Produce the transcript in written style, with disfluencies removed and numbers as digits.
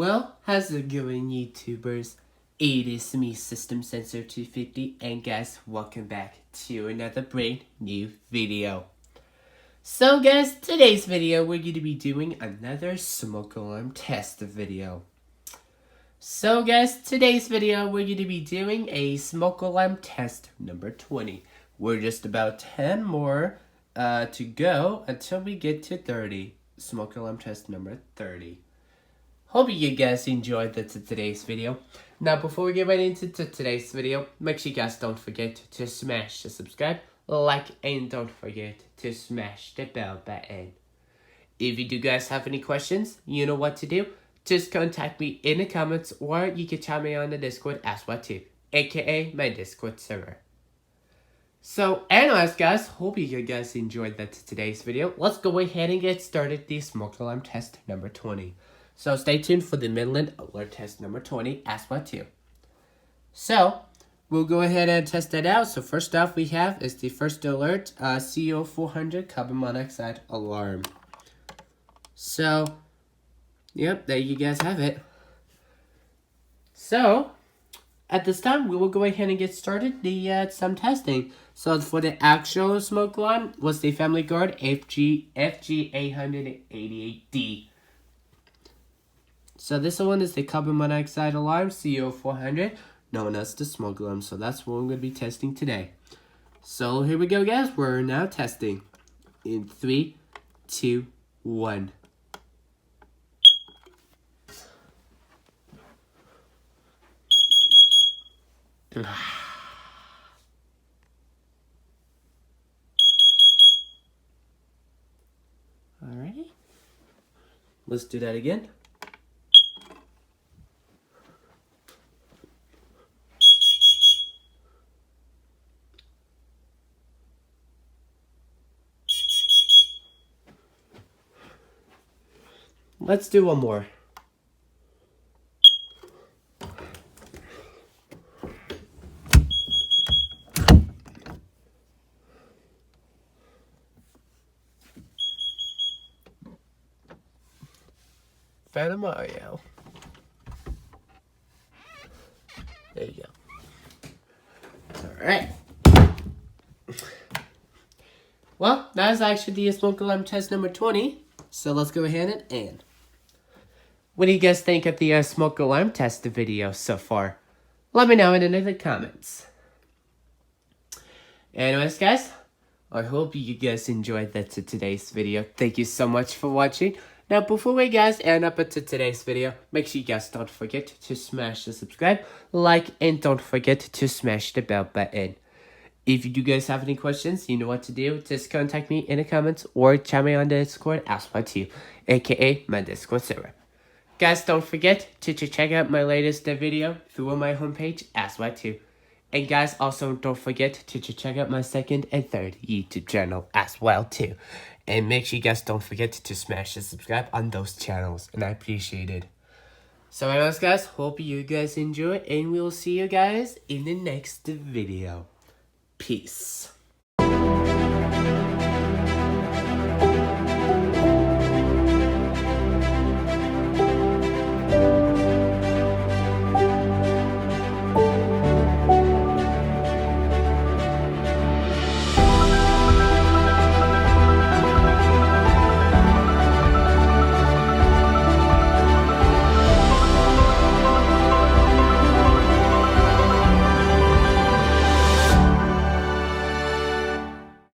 Well, how's it going, YouTubers? It is me, System Sensor 250, and guys, welcome back to another brand new video. So guys, today's video, we're going to be doing another smoke alarm test video. So guys, today's video, we're going to be doing a smoke alarm test number 20. We're just about 10 more to go until we get to 30. Smoke alarm test number 30. Hope you guys enjoyed today's video. Now, before we get right into today's video, make sure you guys don't forget to smash the subscribe, like, and don't forget to smash the bell button. If you do guys have any questions, you know what to do. Just contact me in the comments, or you can chat me on the Discord as well too, aka my Discord server. So, anyways guys, hope you guys enjoyed today's video. Let's go ahead and get started the smoke alarm test number 20. So stay tuned for the Midland alert test number 20 as well too. So we'll go ahead and test that out. So first off we have is the first alert, CO400 carbon monoxide alarm. So, yep, there you guys have it. So at this time we will go ahead and get started some testing. So for the actual smoke alarm was the Family Guard FG888D. So this one is the carbon monoxide alarm, CO400, known as the smoke alarm. So that's what we're going to be testing today. So here we go, guys. We're now testing in 3, 2, 1. Alrighty. Let's do that again. Let's do one more. Phantom Mario. There you go. Alright. Well, that is actually the smoke alarm test number 20. So let's go ahead and end. What do you guys think of the smoke alarm test video so far? Let me know in the comments. Anyways, guys, I hope you guys enjoyed today's video. Thank you so much for watching. Now, before we guys end up into today's video, make sure you guys don't forget to smash the subscribe, like, and don't forget to smash the bell button. If you do guys have any questions, you know what to do. Just contact me in the comments or chat me on the Discord as well too, aka my Discord server. Guys, don't forget to check out my latest video through my homepage as well too. And guys, also don't forget to check out my second and third YouTube channel as well too. And make sure you guys don't forget to smash the subscribe on those channels, and I appreciate it. So anyways guys, hope you guys enjoy, and we'll see you guys in the next video. Peace.